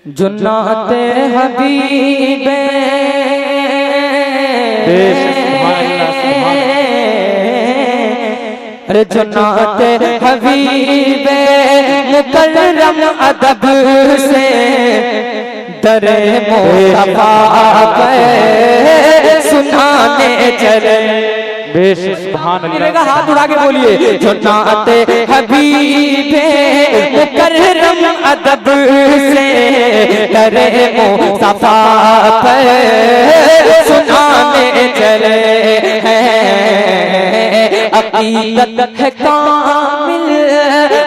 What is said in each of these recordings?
जुन्नाते हबीबे अरे जुन्नाते हबीबे मुकर्रम अदब से दरे मुस्तफा पे सुनाने चले। हाथ उठा के बोलिए जुन्नाते हबीबे मुकर्रम अदब से दरे मुस्तफा पे सुनाने चले हैं। अकीदत है कामिल,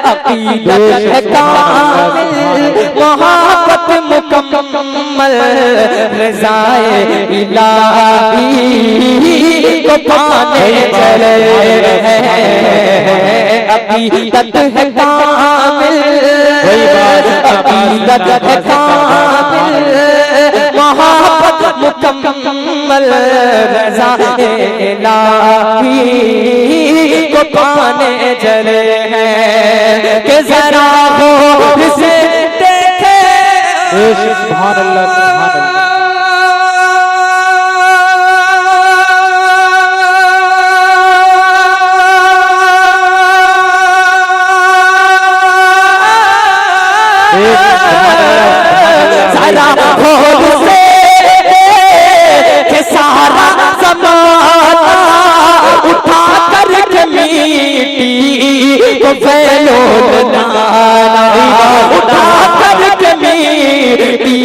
अकीदत है कामिल, मोहब्बत मुकम्मल, रज़ाए इलाही को पाने चले हैं। अकीदत है कामिल, अकीदत है कामिल, मोहब्बत मुकम्मल, रज़ाए इलाही को पाने चले हैं। कि जरा गौर से देखे सुभान अल्लाह सुभान अल्लाह। जरा गौर से देखे सारा ज़माना उठा कर मिट्टी को फैलो दाना, उठा कर मिट्टी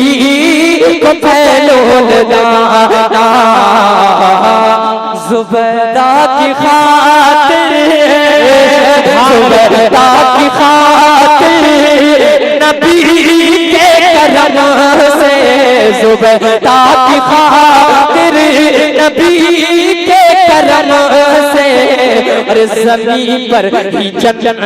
को फैलो दाना। ज़ुबैदा की खातिर, ज़ुबैदा की खातिर नबी के करम से, ज़ुबैदा की खातिर नबी के करम से, और ज़मीन पर ही जन्नत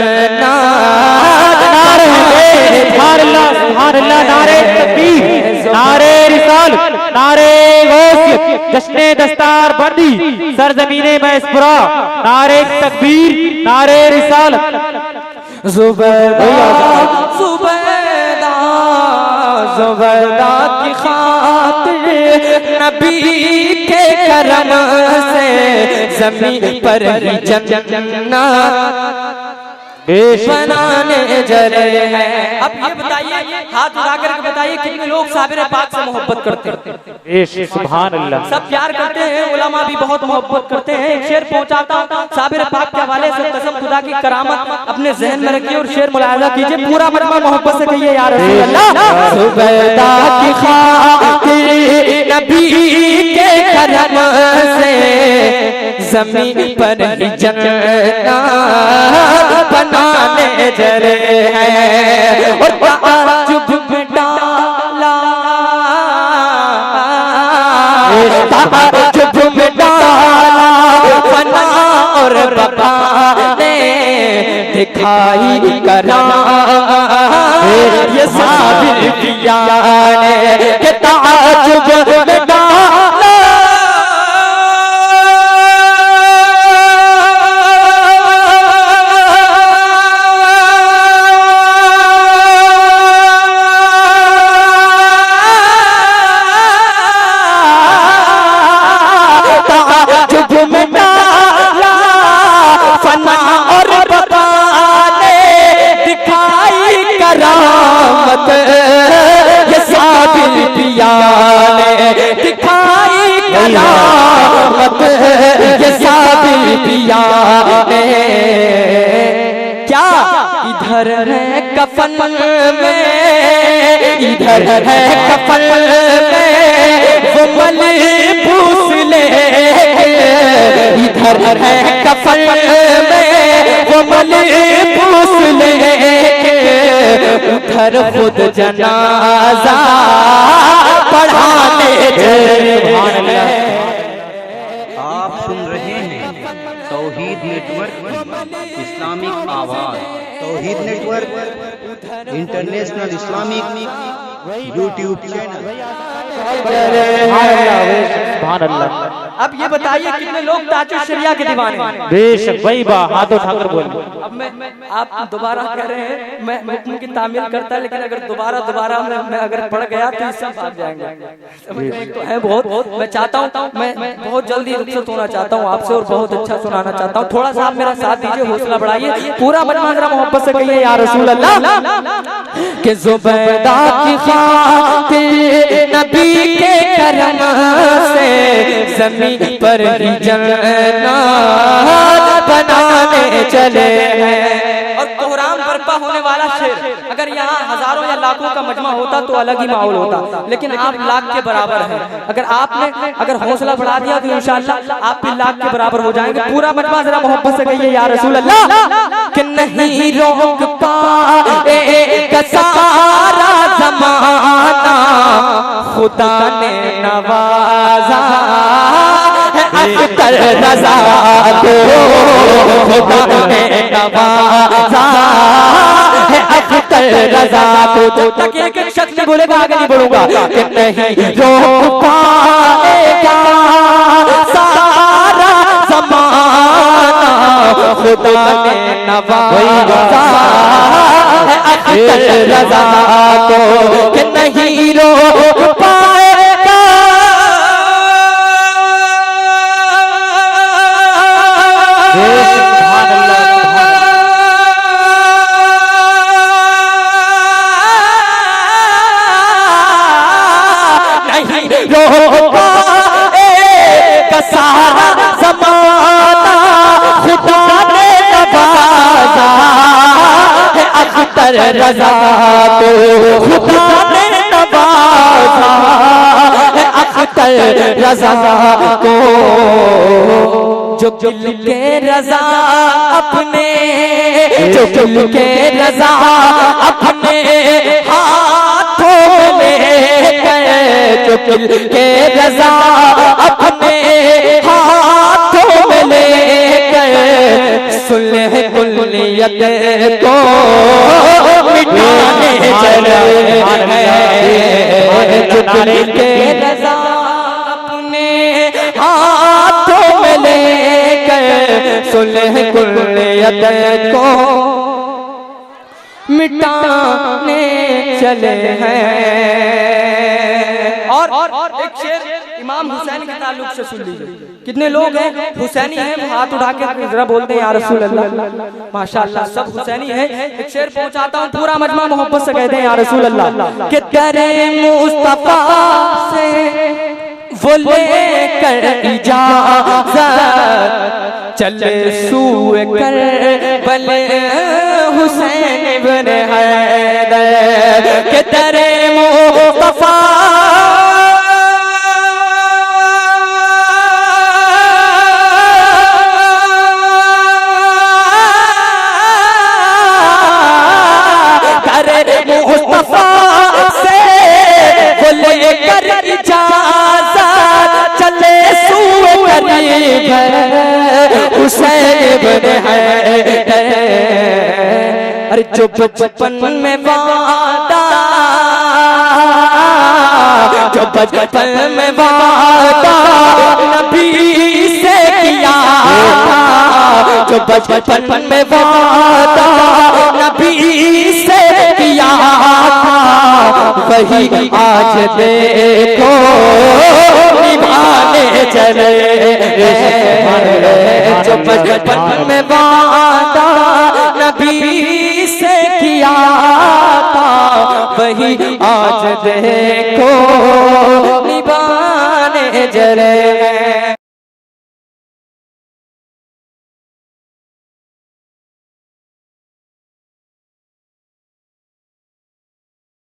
नारे तकबीर, नारे रिसालत, नारे गौसियत, जश्ने दस्तार बंदी सरजमीने मैसपुरा, नारे तकबीर, नारे रिसालत। ज़ुबैदा ज़ुबैदा ज़ुबैदा की खातिर नबी के करम से ज़मीन पर ही जन्नत बनाने चले हैं। अब ये बताइए, हाथ उठा कर बताइए कितने लोग साबिर पाक से मोहब्बत करते हैं? सुभान अल्लाह। सब प्यार करते हैं, उलमा भी बहुत मोहब्बत करते हैं। एक शेर पहुंचाता साबिर पाक के हवाले से, कसम खुदा की करामत अपने जहन में रखिए और शेर मुलाहिजा कीजिए, पूरा मरमा मोहब्बत से कहिए या रसूल अल्लाह। ज़ुबैदा की खातिर नबी के करम से ज़मीन पर ही जन्नत बनाने चले हैं। और ताजुब में डाला, ताजुब में डाला फना और बका ने दिखाई करामत, ये साबिर किया ने कि ताजुब में डाला क्या इधर है कफन में, इधर है कफन में वो मलबूस ले, इधर है कफन में वो मलबूस ले, उधर खुद जनाजा पढ़ाने चले। आप सुन रहे हैं तौहीद नेटवर्क इस्लामिक आवाज़, Tauheed network international Islamic YouTube channel. सुभान अल्लाह। अब ये बताइए कितने लोग ताजुल शरिया के दीवाने हैं? बेशक वही बात, हाथ उठाकर बोल। अब मैं आप दोबारा कह रहे हैं मैं हुक्म की तामील करता, लेकिन अगर दोबारा मैं अगर पढ़ गया तो इससे भाग जाएंगे। तो है बहुत, मैं चाहता हूँ मैं बहुत जल्दी रुखसत होना चाहता हूँ आपसे और बहुत अच्छा सुनाना चाहता हूँ। थोड़ा सा आप मेरा साथ दीजिए, हौसला बढ़ाइए, पूरा मजमा जरा मोहब्बत से कहिए या रसूल अल्लाह के ज़ुबैदा की खातिर नबी के करम से ज़मीन पर ही जन्नत बनाने चले हैं। और कोहराम बर्पा होने वाला शेर, अगर यहाँ हजारों या लाखों का मजमा होता तो अलग ही माहौल होता, लेकिन आप लाख के बराबर हैं। अगर आपने हौसला बढ़ा दिया तो इंशाअल्लाह आप भी लाख के बराबर हो जाएंगे। पूरा मजमा जरा मोहब्बत से कहिए या रसूल अल्लाह कि नहीं रोक पाएगा सारा ज़माना, खुदा ने नवाजा है अख्तर रज़ा को, खुदा ने नवाजा है अख्तर रज़ा को। जब तक एक एक शख्स नहीं बोलेगा आगे नहीं बढ़ूंगा कि नहीं रोक पाएगा सारा ज़माना, खुदा ने नवाजा है अख्तर रज़ा को कि नहीं रोक पाएगा रोका सारा ज़माना, खुदा ने नवाजा है अख्तर रज़ा को, खुदा ने नवाजा है अख्तर रज़ा को। जो दिल के रज़ा अपने, जो दिल के रज़ा अपने हाथों में लेकर, जो दिल के रज़ा अपने हाथों में लेकर सुलह कुल्लियत को मिटाने चले हैं। जो दिल के रज़ा अपने हाथों में लेकर सुलह कुल्लियत को मिटाने चले हैं। और एक शेर इमाम हुसैन के ताल्लुक से सुन लीजिए। कितने लोग हैं हुसैनी हैं, वो हाथ उठा के जरा बोलते हैं या रसूल अल्लाह। माशाअल्लाह सब हुसैनी हैं। एक शेर पहुंचाता हूँ, पूरा मजमा मोहब्बत से कहते हैं या रसूल अल्लाह कि दरे मुस्तफा से वो लेकर इजाज़त चले सूए कर बले हुसैन इब्न हैदर के दरे मुस्तफा मुस्तफा से वो लेकर इजाज़त चले सूए करीब हुसैन इब्न हैदर। अरे जो बचपन में वादा, जो बचपन में वादा नबी से किया था, जो बचपन में वादा नबी से किया था, वही आज देखो निभाने चले। जो बचपन में वादा नबी से किया था, वही आज देखो निभाने चले।